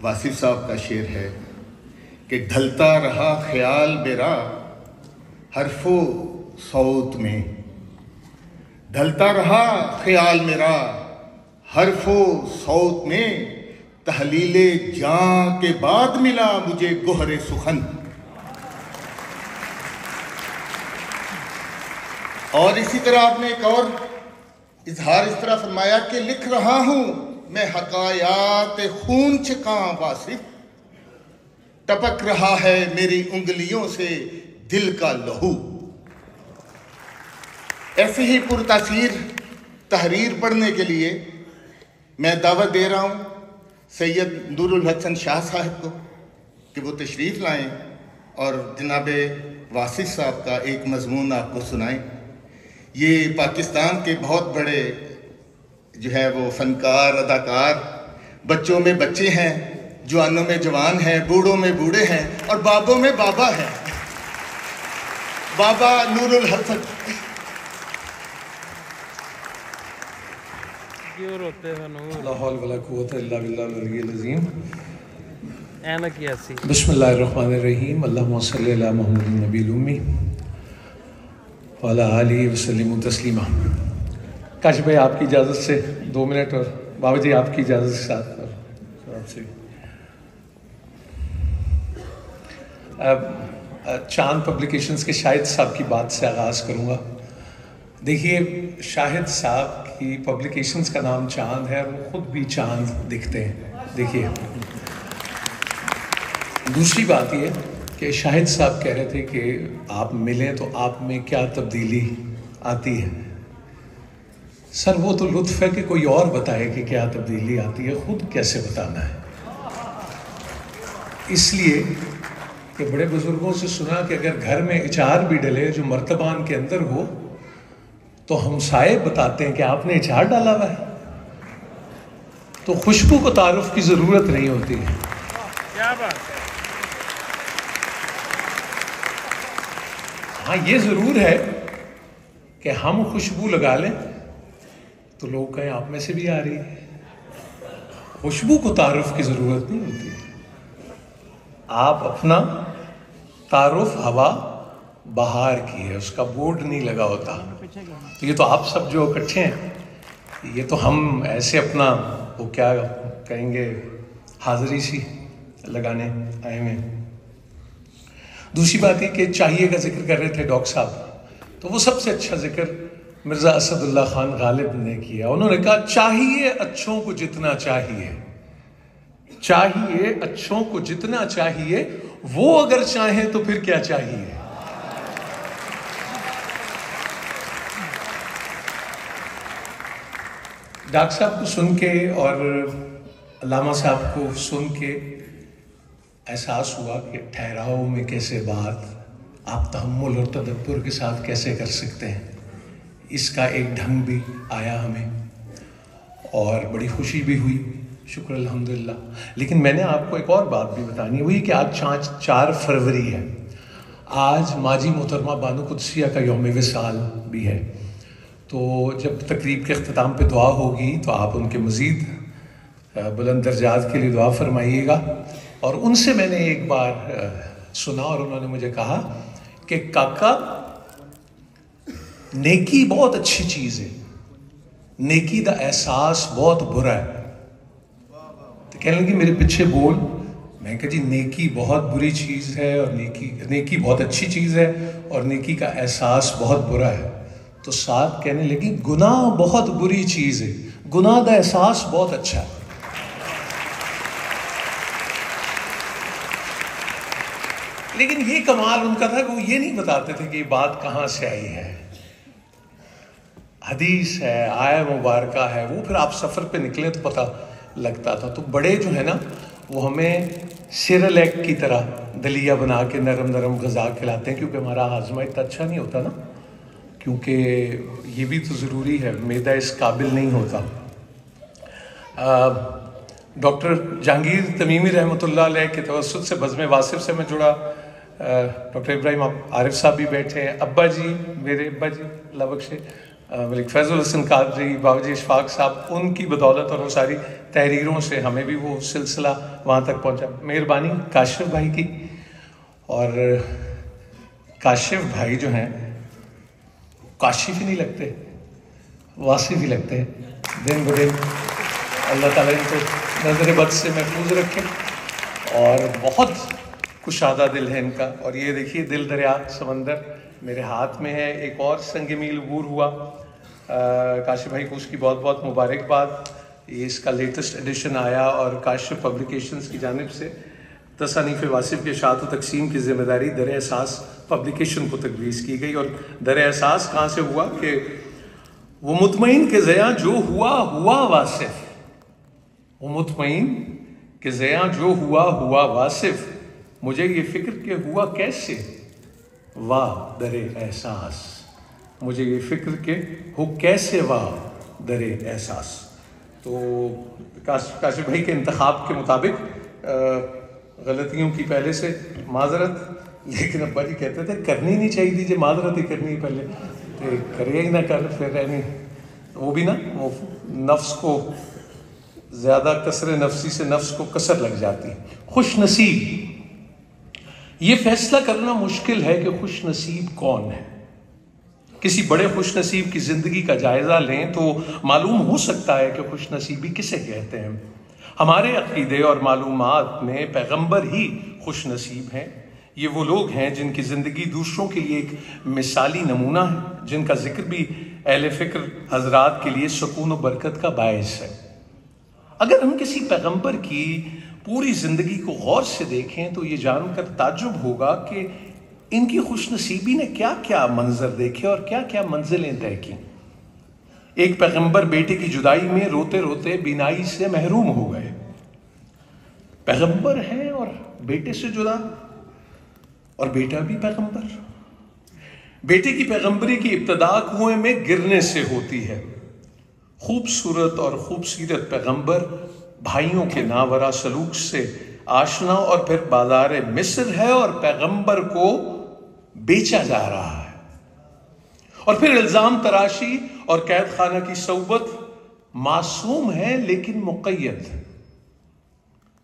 واصف صاحب کا شعر ہے کہ ڈھلتا رہا خیال میرا حرف و صوت میں، ڈھلتا رہا خیال میرا حرف و صوت میں، تحلیل جاں کے بعد ملا مجھے گوہر سخن۔ اور اسی طرح آپ نے ایک اور اظہار اس طرح فرمایا کہ لکھ رہا ہوں میں حکایات خون چکاں واصف، ٹپک رہا ہے میری انگلیوں سے دل کا لہو۔ ایسے ہی پرتاثیر تحریر پڑھنے کے لیے میں دعوت دے رہا ہوں سید نور الحسن شاہ صاحب کو کہ وہ تشریف لائیں اور جناب واصف صاحب کا ایک مضمون آپ کو سنائیں۔ یہ پاکستان کے بہت بڑے جو ہے وہ فنکار، اداکار، بچوں میں بچے ہیں، جوانوں میں جوان ہیں، بوڑھوں میں بوڑھے ہیں اور بابوں میں بابا ہیں۔ بابا نور الحسن۔ لا حول ولا قوت الا باللہ العلی العظیم۔ بسم اللہ الرحمن الرحیم۔ اللہم صلی علی محمد النبی الامی وعلی آلہ وسلم تسلیما۔ کاش بھائی آپ کی اجازت سے 2 منٹ، اور بابا جی آپ کی اجازت کے ساتھ آپ سے چاند پبلیکیشنز کے شاہد صاحب کی بات سے آغاز کروں گا۔ دیکھیے، شاہد صاحب کی پبلیکیشنز کا نام چاند ہے اور وہ خود بھی چاند دکھتے ہیں۔ دیکھیے، دوسری بات یہ کہ شاہد صاحب کہہ رہے تھے کہ آپ ملیں تو آپ میں کیا تبدیلی آتی ہے۔ سر وہ تو لطف ہے کہ کوئی اور بتائے کہ کیا تبدیلی آتی ہے، خود کیسے بتانا ہے۔ اس لیے کہ بڑے بزرگوں سے سنا کہ اگر گھر میں اچار بھی ڈلے جو مرتبان کے اندر ہو تو ہمسائے بتاتے ہیں کہ آپ نے اچار ڈالا ہوا ہے، تو خوشبو کو تعارف کی ضرورت نہیں ہوتی ہے۔ کیا بات ہے۔ ہاں یہ ضرور ہے کہ ہم خوشبو لگا لیں تو لوگ کہیں آپ میں سے بھی آ رہی ہے، خوشبو کو تعارف کی ضرورت نہیں ہوتی۔ آپ اپنا تعارف ہوا بہار کی ہے، اس کا بورڈ نہیں لگا ہوتا۔ تو یہ تو آپ سب جو اکٹھے ہیں، یہ تو ہم ایسے اپنا وہ کیا کہیں گے حاضری سی لگانے آئے ہوئے ہیں۔ دوسری بات یہ کہ چاہیے کا ذکر کر رہے تھے ڈاکٹر صاحب، تو وہ سب سے اچھا ذکر مرزا اسد اللہ خان غالب نے کیا۔ انہوں نے کہا چاہیے اچھوں کو جتنا چاہیے، چاہیے اچھوں کو جتنا چاہیے، وہ اگر چاہیں تو پھر کیا چاہیے۔ ڈاکٹر صاحب کو سن کے اور علامہ صاحب کو سن کے احساس ہوا کہ ٹھہراؤ میں کیسے بات آپ تحمل اور تدبر کے ساتھ کیسے کر سکتے ہیں، اس کا ایک ڈھنگ بھی آیا ہمیں اور بڑی خوشی بھی ہوئی، شکر الحمدللہ۔ لیکن میں نے آپ کو ایک اور بات بھی بتانی ہوئی کہ آج 4 فروری ہے، آج ماجی محترمہ بانو قدسیہ کا یوم وصال بھی ہے۔ تو جب تقریب کے اختتام پہ دعا ہوگی تو آپ ان کے مزید بلند درجات کے لیے دعا فرمائیے گا۔ اور ان سے میں نے ایک بار سنا اور انہوں نے مجھے کہا کہ کاکا نیکی بہت اچھی چیز ہے، نیکی دا احساس بہت برا ہے۔ تو کہنے لگی میرے پیچھے بول، میں کہا جی نیکی بہت بری چیز ہے اور نیکی بہت اچھی چیز ہے اور نیکی کا احساس بہت برا ہے۔ تو ساتھ کہنے لگی گناہ بہت بری چیز ہے، گناہ دا احساس بہت اچھا ہے۔ لیکن یہ کمال ان کا تھا کہ وہ یہ نہیں بتاتے تھے کہ یہ بات کہاں سے آئی ہے، حدیث ہے، آیہ مبارکہ ہے، وہ پھر آپ سفر پہ نکلے تو پتہ لگتا تھا۔ تو بڑے جو ہے نا وہ ہمیں سیرلیک کی طرح دلیہ بنا کے نرم نرم غذا کھلاتے ہیں، کیونکہ ہمارا ہاضمہ اتنا اچھا نہیں ہوتا نا، کیونکہ یہ بھی تو ضروری ہے، معدہ اس قابل نہیں ہوتا۔ ڈاکٹر جہانگیر تمیمی رحمۃ اللہ علیہ کے توسط سے بزم واصف سے میں جڑا، ڈاکٹر ابراہیم عارف صاحب بھی بیٹھے ہیں، ابا جی میرے ابا جی اللہ بخشے، ملک فیض الحسن قادری، بابا جی اشفاق صاحب، ان کی بدولت اور وہ ساری تحریروں سے ہمیں بھی وہ سلسلہ وہاں تک پہنچا. مہربانی کاشف بھائی کی. اور کاشف بھائی جو ہیں کاشف ہی نہیں لگتے, واصف ہی لگتے ہیں. دن بدن اللہ تعالیٰ ان کو نظر بد سے محفوظ رکھے, اور بہت کشادہ دل ہے ان کا. اور یہ دیکھیے دل دریا سمندر میرے ہاتھ میں ہے. ایک اور سنگ میل عبور ہوا. کاشف بھائی کو اس کی بہت بہت مبارکباد. یہ اس کا لیٹسٹ ایڈیشن آیا, اور کاشف پبلیکیشنز کی جانب سے تصانیف واصف کے اشاعت و تقسیم کی ذمہ داری در احساس پبلیکیشن کو تجویز کی گئی. اور در احساس کہاں سے ہوا کہ وہ مطمئن کہ زیاں جو ہوا ہوا واصف, وہ مطمئن کہ زیاں جو ہوا ہوا واصف, مجھے یہ فکر کہ ہوا کیسے واہ در احساس, مجھے یہ فکر کہ ہو کیسے واہ در احساس. تو کاشف بھائی کے انتخاب کے مطابق غلطیوں کی پہلے سے معذرت, لیکن ابا جی کہتے تھے کرنی نہیں چاہیے تھی, معذرت ہی کرنی پہلے, کرے ہی نہ کر پھر رہنی. وہ بھی نا وہ نفس کو زیادہ کسر نفسی سے نفس کو کسر لگ جاتی. خوش نصیب, یہ فیصلہ کرنا مشکل ہے کہ خوش نصیب کون ہے. کسی بڑے خوش نصیب کی زندگی کا جائزہ لیں تو معلوم ہو سکتا ہے کہ خوش نصیبی کسے کہتے ہیں. ہمارے عقیدے اور معلومات میں پیغمبر ہی خوش نصیب ہیں. یہ وہ لوگ ہیں جن کی زندگی دوسروں کے لیے ایک مثالی نمونہ ہے, جن کا ذکر بھی اہل فکر حضرات کے لیے سکون و برکت کا باعث ہے. اگر ہم کسی پیغمبر کی پوری زندگی کو غور سے دیکھیں تو یہ جان کر تعجب ہوگا کہ ان کی خوش نصیبی نے کیا کیا منظر دیکھے اور کیا کیا منزلیں طے کی. ایک پیغمبر بیٹے کی جدائی میں روتے روتے بینائی سے محروم ہو گئے. پیغمبر ہیں اور بیٹے سے جدا, اور بیٹا بھی پیغمبر. بیٹے کی پیغمبری کی ابتدا کنویں میں گرنے سے ہوتی ہے. خوبصورت اور خوبصیرت پیغمبر بھائیوں کے ناورا سلوک سے آشنا, اور پھر بازار مصر ہے اور پیغمبر کو بیچا جا رہا ہے. اور پھر الزام تراشی اور قید خانہ کی صحبت. معصوم ہے لیکن مقید.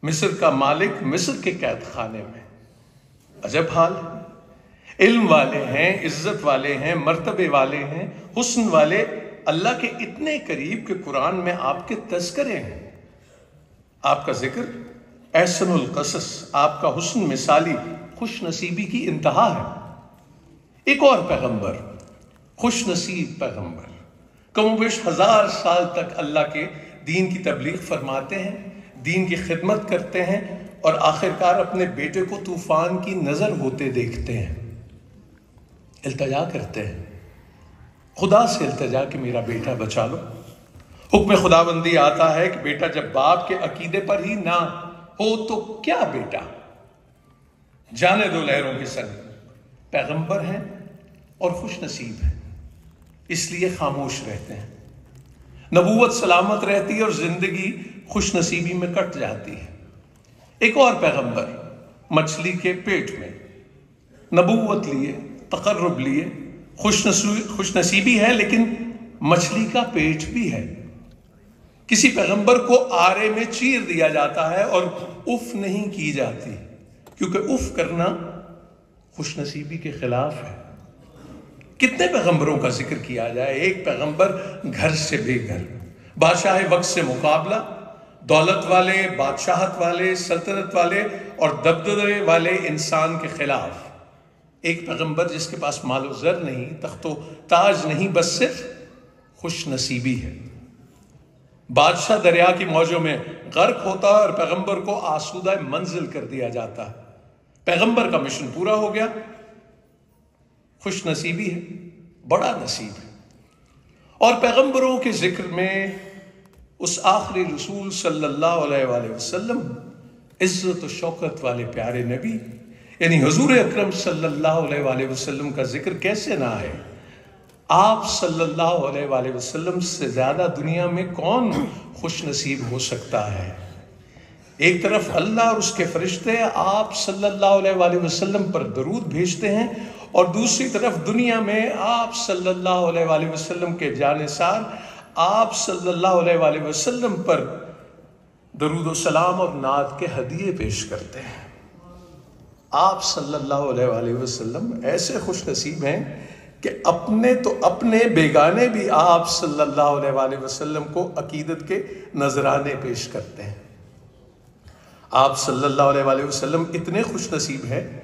مصر کا مالک مصر کے قید خانے میں. عجب حال ہے. علم والے ہیں, عزت والے ہیں, مرتبے والے ہیں, حسن والے, اللہ کے اتنے قریب کہ قرآن میں آپ کے تذکرے ہیں, آپ کا ذکر احسن القصص, آپ کا حسن مثالی خوش نصیبی کی انتہا ہے. ایک اور پیغمبر, خوش نصیب پیغمبر, کم و بیش 1000 سال تک اللہ کے دین کی تبلیغ فرماتے ہیں, دین کی خدمت کرتے ہیں, اور آخرکار اپنے بیٹے کو طوفان کی نظر ہوتے دیکھتے ہیں. التجا کرتے ہیں, خدا سے التجا کہ میرا بیٹا بچا لو. حکم خداوندی آتا ہے کہ بیٹا جب باپ کے عقیدے پر ہی نہ ہو تو کیا بیٹا, جانے دو لہروں کے سنگ. پیغمبر ہیں اور خوش نصیب ہیں, اس لیے خاموش رہتے ہیں. نبوت سلامت رہتی ہے اور زندگی خوش نصیبی میں کٹ جاتی ہے. ایک اور پیغمبر مچھلی کے پیٹ میں, نبوت لیے, تقرب لیے, خوش نصیبی ہے لیکن مچھلی کا پیٹ بھی ہے. کسی پیغمبر کو آرے میں چیر دیا جاتا ہے اور اف نہیں کی جاتی, کیونکہ اف کرنا خوش نصیبی کے خلاف ہے. کتنے پیغمبروں کا ذکر کیا جائے, ایک پیغمبر گھر سے بے گھر, بادشاہ وقت سے مقابلہ, دولت والے, بادشاہت والے, سلطنت والے اور دبدبے والے انسان کے خلاف. ایک پیغمبر جس کے پاس مال و زر نہیں, تخت و تاج نہیں, بس صرف خوش نصیبی ہے. بادشاہ دریا کی موجوں میں غرق ہوتا ہے اور پیغمبر کو آسودہ منزل کر دیا جاتا ہے. پیغمبر کا مشن پورا ہو گیا, خوش نصیبی ہے, بڑا نصیب ہے. اور پیغمبروں کے ذکر میں اس آخری رسول صلی اللہ علیہ وآلہ وسلم, عزت و شوکت والے پیارے نبی یعنی حضور اکرم صلی اللہ علیہ وآلہ وسلم کا ذکر کیسے نہ آئے. آپ صلی اللہ علیہ وآلہ وسلم سے زیادہ دنیا میں کون خوش نصیب ہو سکتا ہے. ایک طرف اللہ اور اس کے فرشتے آپ صلی اللہ علیہ وآلہ وسلم پر درود بھیجتے ہیں, اور دوسری طرف دنیا میں آپ صلی اللہ علیہ وآلہ وسلم کے جانثار آپ صلی اللہ علیہ وآلہ وسلم پر درود و سلام اور نعت کے ہدیے پیش کرتے ہیں۔ آپ صلی اللہ علیہ وآلہ وسلم ایسے خوش نصیب ہیں کہ اپنے تو اپنے بیگانے بھی آپ صلی اللہ علیہ وآلہ وسلم کو عقیدت کے نذرانے پیش کرتے ہیں۔ آپ صلی اللہ علیہ وآلہ وسلم اتنے خوش نصیب ہیں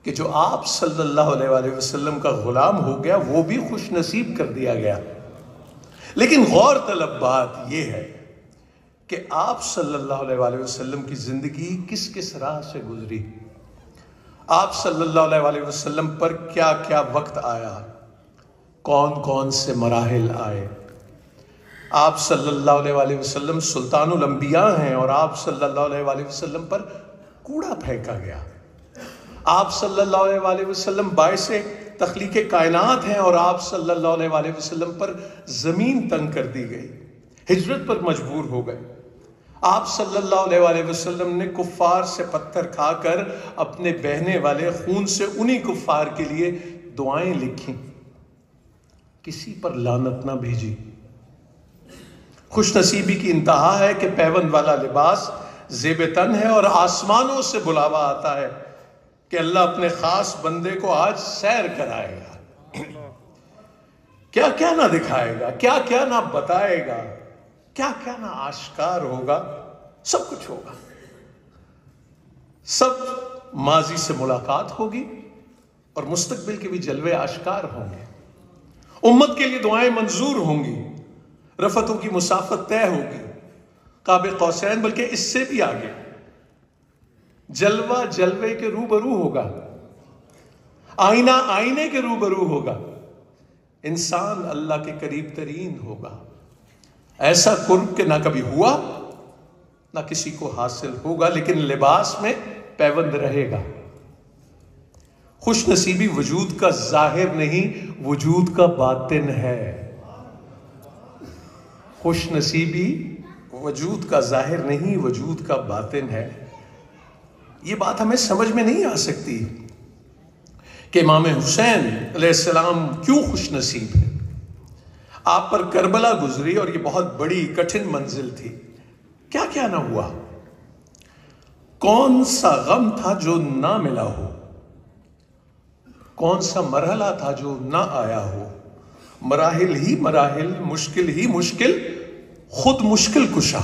کہ جو آپ صلی اللہ علیہ وآلہ وسلم کا غلام ہو گیا وہ بھی خوش نصیب کر دیا گیا۔ لیکن غور طلب بات یہ ہے کہ آپ صلی اللہ علیہ وآلہ وسلم کی زندگی کس کس راہ سے گزری، آپ صلی اللہ علیہ وآلہ وسلم پر کیا کیا وقت آیا، کون کون سے مراحل آئے۔ آپ صلی اللہ علیہ وآلہ وسلم سلطان الانبیاء ہیں اور آپ صلی اللہ علیہ وآلہ وسلم پر کوڑا پھینکا گیا۔ آپ صلی اللہ علیہ وآلہ وسلم باعث تخلیق کائنات ہیں اور آپ صلی اللہ علیہ وآلہ وسلم پر زمین تنگ کر دی گئی، ہجرت پر مجبور ہو گئے۔ آپ صلی اللہ علیہ وآلہ وسلم نے کفار سے پتھر کھا کر اپنے بہنے والے خون سے انہی کفار کے لیے دعائیں لکھیں، کسی پر لعنت نہ بھیجی۔ خوش نصیبی کی انتہا ہے کہ پیوند والا لباس زیب تن ہے اور آسمانوں سے بلاوا آتا ہے کہ اللہ اپنے خاص بندے کو آج سیر کرائے گا۔ کیا کیا نہ دکھائے گا، کیا کیا نہ بتائے گا، کیا کیا نہ آشکار ہوگا، سب کچھ ہوگا۔ سب ماضی سے ملاقات ہوگی اور مستقبل کے بھی جلوے آشکار ہوں گے۔ امت کے لیے دعائیں منظور ہوں گی، رفتوں کی مسافت طے ہوگی، قاب قوسین بلکہ اس سے بھی آگے جلوہ جلوے کے روبرو ہوگا، آئینہ آئینے کے روبرو ہوگا، انسان اللہ کے قریب ترین ہوگا۔ ایسا قرب کہ نہ کبھی ہوا نہ کسی کو حاصل ہوگا، لیکن لباس میں پیوند رہے گا۔ خوش نصیبی وجود کا ظاہر نہیں، وجود کا باطن ہے۔ خوش نصیبی وجود کا ظاہر نہیں، وجود کا باطن ہے۔ یہ بات ہمیں سمجھ میں نہیں آ سکتی کہ امام حسین علیہ السلام کیوں خوش نصیب ہیں۔ آپ پر کربلا گزری اور یہ بہت بڑی کٹھن منزل تھی، کیا کیا نہ ہوا، کون سا غم تھا جو نہ ملا ہو، کون سا مرحلہ تھا جو نہ آیا ہو۔ مراحل ہی مراحل، مشکل ہی مشکل، خود مشکل کشا،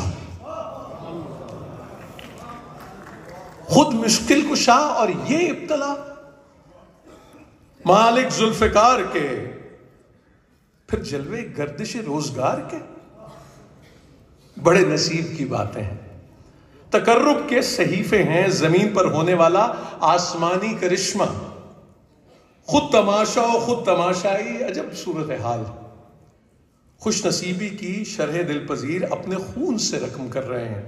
خود مشکل کشا۔ اور یہ ابتلا مالک ذوالفقار کے، پھر جلوے گردش روزگار کے، بڑے نصیب کی باتیں ہیں۔ تقرب کے صحیفے ہیں زمین پر ہونے والا آسمانی کرشمہ، خود تماشا و خود تماشائی، عجب صورتحال۔ خوش نصیبی کی شرح دل پذیر اپنے خون سے رقم کر رہے ہیں۔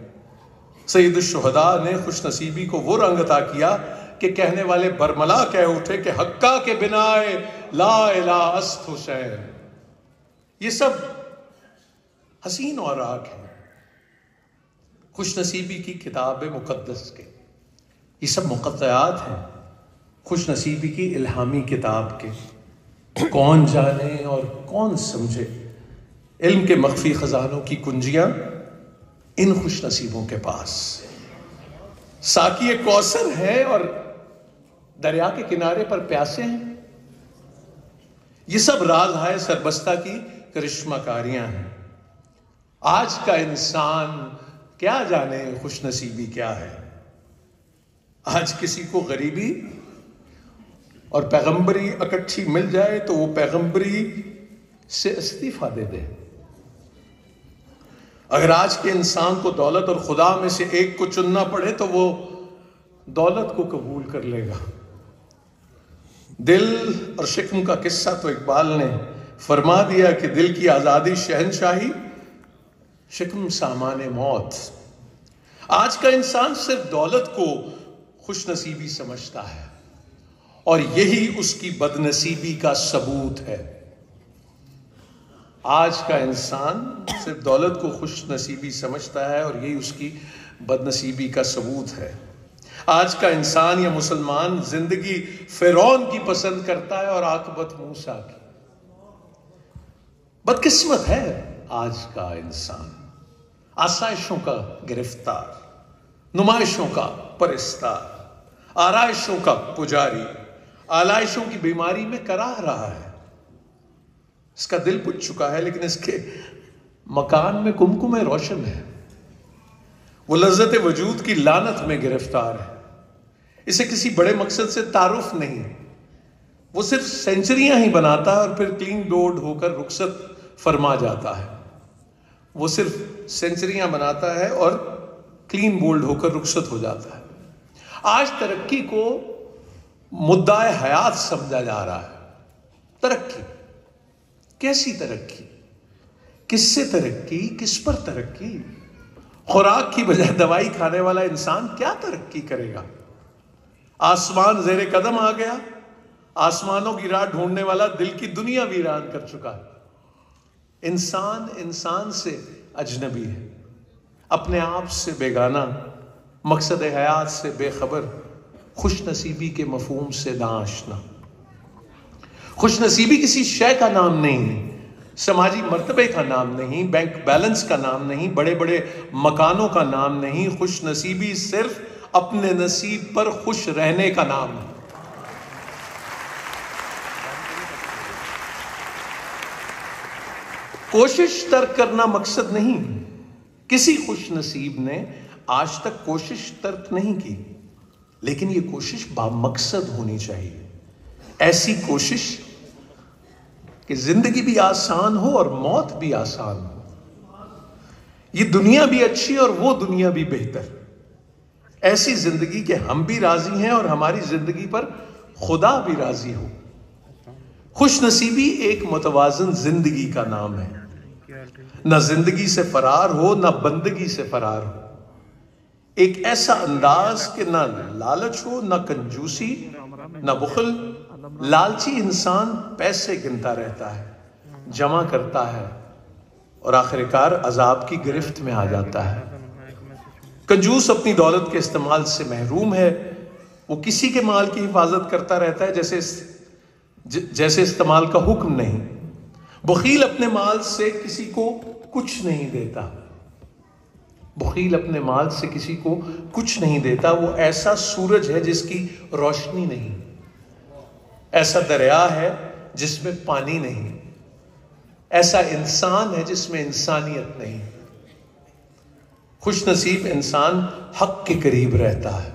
سید الشہداء نے خوش نصیبی کو وہ رنگ عطا کیا کہ کہنے والے برملا کہہ اٹھے کہ حقا کے بنائے لا الہ است حسین۔ یہ سب حسین اوراق ہیں خوش نصیبی کی کتاب مقدس کے، یہ سب مقطعات ہیں خوش نصیبی کی الہامی کتاب کے۔ کون جانے اور کون سمجھے علم کے مخفی خزانوں کی کنجیاں ان خوش نصیبوں کے پاس۔ ساقی کوثر ہے اور دریا کے کنارے پر پیاسے ہیں۔ یہ سب راز ہے سربستہ کی کرشمہ کاریاں ہیں۔ آج کا انسان کیا جانے خوش نصیبی کیا ہے۔ آج کسی کو غریبی اور پیغمبری اکٹھی مل جائے تو وہ پیغمبری سے استعفیٰ دے دے۔ اگر آج کے انسان کو دولت اور خدا میں سے ایک کو چننا پڑے تو وہ دولت کو قبول کر لے گا۔ دل اور شکم کا قصہ تو اقبال نے فرما دیا کہ دل کی آزادی شہنشاہی، شکم سامان موت۔ آج کا انسان صرف دولت کو خوش نصیبی سمجھتا ہے اور یہی اس کی بد نصیبی کا ثبوت ہے۔ آج کا انسان صرف دولت کو خوش نصیبی سمجھتا ہے اور یہی اس کی بد نصیبی کا ثبوت ہے۔ آج کا انسان یا مسلمان زندگی فرعون کی پسند کرتا ہے اور عاقبت موسیٰ کی۔ بدقسمت ہے آج کا انسان۔ آسائشوں کا گرفتار، نمائشوں کا پرستار، آرائشوں کا پجاری، آلائشوں کی بیماری میں کراہ رہا ہے۔ اس کا دل بجھ چکا ہے لیکن اس کے مکان میں کمکم روشن ہے۔ وہ لذت وجود کی لعنت میں گرفتار ہے۔ اسے کسی بڑے مقصد سے تعارف نہیں، وہ صرف سینچریاں ہی بناتا ہے اور پھر کلین بورڈ ہو کر رخصت فرما جاتا ہے۔ وہ صرف سینچریاں بناتا ہے اور کلین بورڈ ہو کر رخصت ہو جاتا ہے۔ آج ترقی کو مدعا حیات سمجھا جا رہا ہے۔ ترقی، کیسی ترقی؟ کس سے ترقی؟ کس پر ترقی؟ خوراک کی بجائے دوائی کھانے والا انسان کیا ترقی کرے گا؟ آسمان زیر قدم آ گیا، آسمانوں کی راہ ڈھونڈنے والا دل کی دنیا ویران کر چکا ہے۔ انسان انسان سے اجنبی ہے، اپنے آپ سے بیگانہ، مقصد حیات سے بے خبر، خوش نصیبی کے مفہوم سے ناآشنا۔ خوش نصیبی کسی شے کا نام نہیں، سماجی مرتبے کا نام نہیں، بینک بیلنس کا نام نہیں، بڑے بڑے مکانوں کا نام نہیں۔ خوش نصیبی صرف اپنے نصیب پر خوش رہنے کا نام ہے۔ کوشش ترک کرنا مقصد نہیں، کسی خوش نصیب نے آج تک کوشش ترک نہیں کی، لیکن یہ کوشش بامقصد ہونی چاہیے۔ ایسی کوشش کہ زندگی بھی آسان ہو اور موت بھی آسان ہو، یہ دنیا بھی اچھی اور وہ دنیا بھی بہتر۔ ایسی زندگی کہ ہم بھی راضی ہیں اور ہماری زندگی پر خدا بھی راضی ہو۔ خوش نصیبی ایک متوازن زندگی کا نام ہے، نہ زندگی سے فرار ہو نہ بندگی سے فرار ہو۔ ایک ایسا انداز کہ نہ لالچ ہو نہ کنجوسی نہ بخل۔ لالچی انسان پیسے گنتا رہتا ہے، جمع کرتا ہے اور آخر کار عذاب کی گرفت میں آ جاتا ہے۔ کنجوس اپنی دولت کے استعمال سے محروم ہے، وہ کسی کے مال کی حفاظت کرتا رہتا ہے جیسے استعمال کا حکم نہیں۔ بخیل اپنے مال سے کسی کو کچھ نہیں دیتا، بخیل اپنے مال سے کسی کو کچھ نہیں دیتا۔ وہ ایسا سورج ہے جس کی روشنی نہیں، ایسا دریا ہے جس میں پانی نہیں، ایسا انسان ہے جس میں انسانیت نہیں۔ خوش نصیب انسان حق کے قریب رہتا ہے،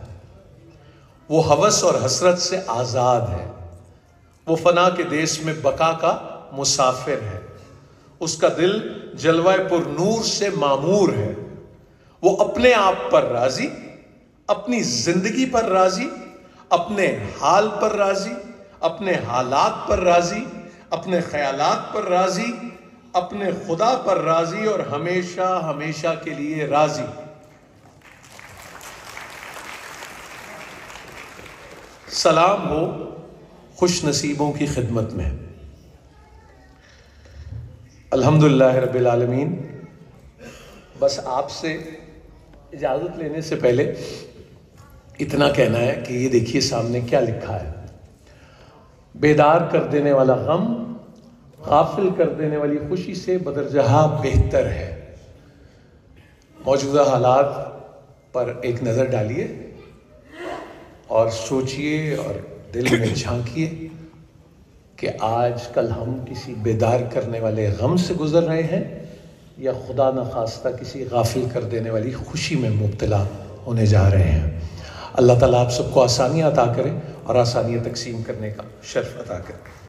وہ ہوس اور حسرت سے آزاد ہے، وہ فنا کے دیس میں بقا کا مسافر ہے، اس کا دل جلوہ پر نور سے معمور ہے۔ وہ اپنے آپ پر راضی، اپنی زندگی پر راضی، اپنے حال پر راضی، اپنے حالات پر راضی، اپنے خیالات پر راضی، اپنے خدا پر راضی اور ہمیشہ ہمیشہ کے لیے راضی۔ سلام ہو خوش نصیبوں کی خدمت میں۔ الحمدللہ رب العالمین۔ بس آپ سے اجازت لینے سے پہلے اتنا کہنا ہے کہ یہ دیکھیے سامنے کیا لکھا ہے۔ بیدار کر دینے والا غم غافل کر دینے والی خوشی سے بدرجہ بہتر ہے۔ موجودہ حالات پر ایک نظر ڈالیے اور سوچئے اور دل میں جھانکیے کہ آج کل ہم کسی بیدار کرنے والے غم سے گزر رہے ہیں یا خدا نخواستہ کسی غافل کر دینے والی خوشی میں مبتلا ہونے جا رہے ہیں۔ اللہ تعالیٰ آپ سب کو آسانیاں عطا کرے اور آسانیاں تقسیم کرنے کا شرف عطا کرے۔